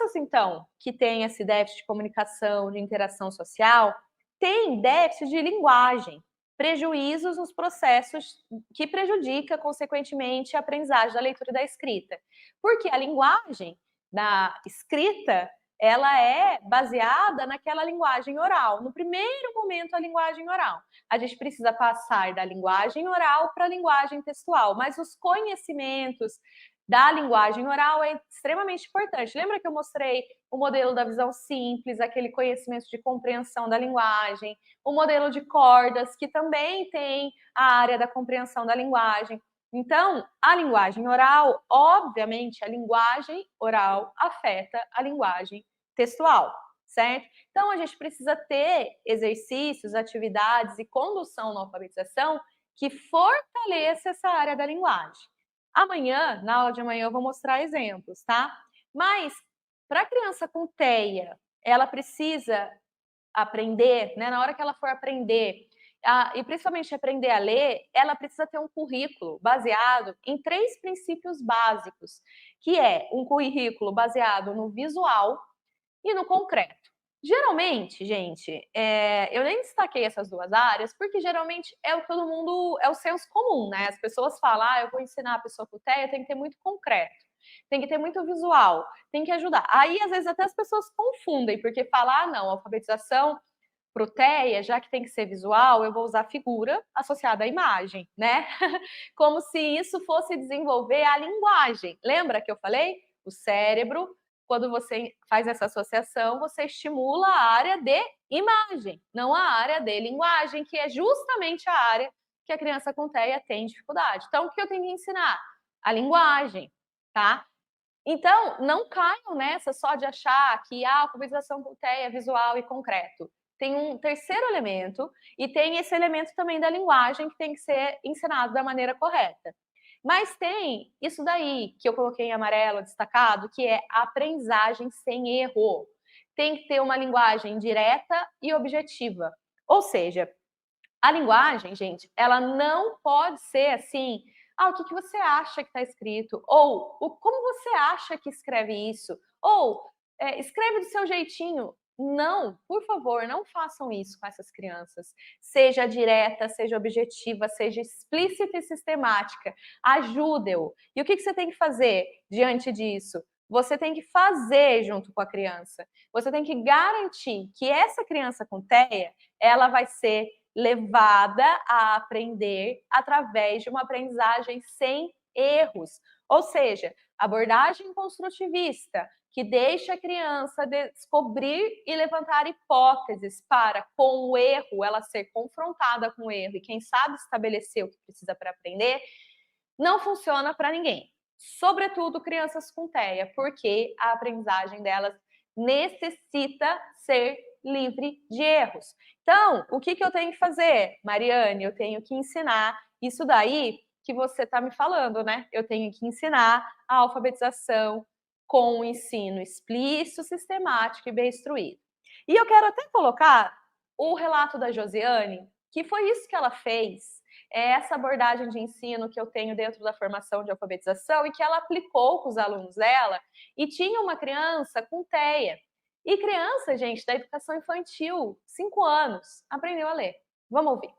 crianças, então, que têm esse déficit de comunicação, de interação social, têm déficit de linguagem, prejuízos nos processos que prejudica, consequentemente, a aprendizagem da leitura e da escrita. Porque a linguagem da escrita, ela é baseada naquela linguagem oral. No primeiro momento, a linguagem oral. A gente precisa passar da linguagem oral para a linguagem textual, mas os conhecimentos da linguagem oral é extremamente importante. Lembra que eu mostrei o modelo da visão simples, aquele conhecimento de compreensão da linguagem, o modelo de cordas, que também tem a área da compreensão da linguagem. Então, a linguagem oral, obviamente, a linguagem oral afeta a linguagem textual, certo? Então, a gente precisa ter exercícios, atividades e condução na alfabetização que fortaleça essa área da linguagem. Amanhã, na aula de amanhã, eu vou mostrar exemplos, tá? Mas, para a criança com TEA, ela precisa aprender, né? Na hora que ela for aprender, e principalmente aprender a ler, ela precisa ter um currículo baseado em 3 princípios básicos, que é um currículo baseado no visual e no concreto. Geralmente, gente, eu nem destaquei essas 2 áreas, porque geralmente é o que todo mundo, é o senso comum, né? As pessoas falam, eu vou ensinar a pessoa com TEA, tem que ter muito concreto, tem que ter muito visual, tem que ajudar. Aí, às vezes, até as pessoas confundem, porque falam, não, alfabetização para o TEA, já que tem que ser visual, eu vou usar figura associada à imagem, né? Como se isso fosse desenvolver a linguagem. Lembra que eu falei? O cérebro, quando você faz essa associação, você estimula a área de imagem, não a área de linguagem, que é justamente a área que a criança com TEA tem dificuldade. Então, o que eu tenho que ensinar? A linguagem, tá? Então, não caiam nessa só de achar que a alfabetização com TEA é visual e concreto. Tem um terceiro elemento, e tem esse elemento também da linguagem que tem que ser ensinado da maneira correta. Mas tem isso daí, que eu coloquei em amarelo, destacado, que é a aprendizagem sem erro. Tem que ter uma linguagem direta e objetiva. Ou seja, a linguagem, gente, ela não pode ser assim, o que você acha que está escrito? Ou, como você acha que escreve isso? Ou, escreve do seu jeitinho. Não, por favor, não façam isso com essas crianças. Seja direta, seja objetiva, seja explícita e sistemática. Ajude-o. E o que você tem que fazer diante disso? Você tem que fazer junto com a criança. Você tem que garantir que essa criança com TEA, ela vai ser levada a aprender através de uma aprendizagem sem erros. Ou seja, abordagem construtivista, que deixa a criança descobrir e levantar hipóteses para, com o erro, ela ser confrontada com o erro e, quem sabe, estabelecer o que precisa para aprender, não funciona para ninguém. Sobretudo crianças com TEA, porque a aprendizagem delas necessita ser livre de erros. Então, o que eu tenho que fazer, Mariane? Eu tenho que ensinar isso daí que você está me falando, né? Eu tenho que ensinar a alfabetização com o ensino explícito, sistemático e bem instruído. E eu quero até colocar o relato da Josiane, que foi isso que ela fez, essa abordagem de ensino que eu tenho dentro da formação de alfabetização e que ela aplicou com os alunos dela, e tinha uma criança com TEA. E criança, gente, da educação infantil, 5 anos, aprendeu a ler. Vamos ouvir.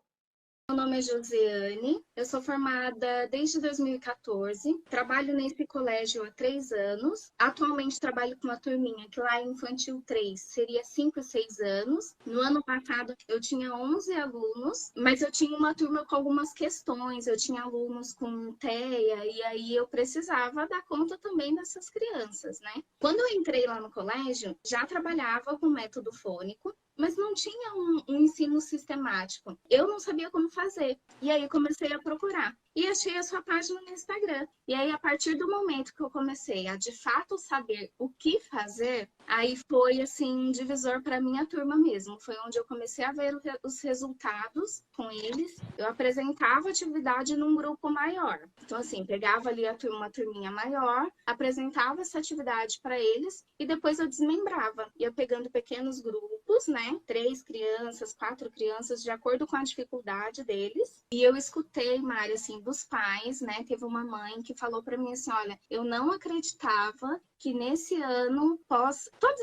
Meu nome é Josiane, eu sou formada desde 2014, trabalho nesse colégio há 3 anos. Atualmente trabalho com uma turminha que lá em Infantil 3 seria 5 a 6 anos. No ano passado eu tinha 11 alunos, mas eu tinha uma turma com algumas questões, eu tinha alunos com TEA e aí eu precisava dar conta também dessas crianças, né? Quando eu entrei lá no colégio, já trabalhava com método fônico, mas não tinha um ensino sistemático. Eu não sabia como fazer. E aí comecei a procurar. E achei a sua página no Instagram. E aí, a partir do momento que eu comecei a, de fato, saber o que fazer, aí foi, assim, um divisor para minha turma mesmo. Foi onde eu comecei a ver os resultados com eles. Eu apresentava a atividade num grupo maior. Então, assim, pegava ali uma turminha maior, apresentava essa atividade para eles e depois eu desmembrava. Ia pegando pequenos grupos, né? 3 crianças, 4 crianças, de acordo com a dificuldade deles. E eu escutei, Mari, assim, dos pais, né? Teve uma mãe que falou para mim assim, olha, eu não acreditava que nesse ano,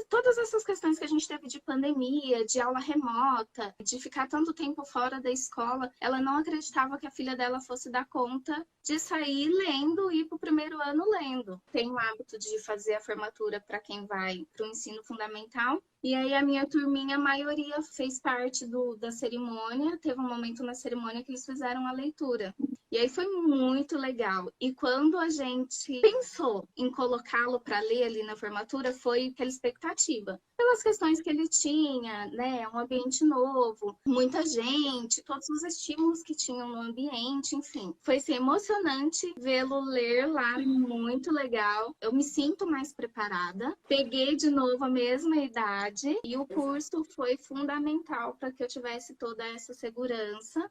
todas essas questões que a gente teve de pandemia, de aula remota, de ficar tanto tempo fora da escola, ela não acreditava que a filha dela fosse dar conta de sair lendo e ir para o primeiro ano lendo. Tem o hábito de fazer a formatura para quem vai para o ensino fundamental. E aí a minha turminha, a maioria fez parte da cerimônia. Teve um momento na cerimônia que eles fizeram a leitura. E aí foi muito legal. E quando a gente pensou em colocá-lo para ler ali na formatura, foi aquela expectativa. Pelas questões que ele tinha, né? Um ambiente novo, muita gente, todos os estímulos que tinham no ambiente, enfim. Foi assim, emocionante vê-lo ler lá, muito legal. Eu me sinto mais preparada. Peguei de novo a mesma idade e o curso foi fundamental para que eu tivesse toda essa segurança.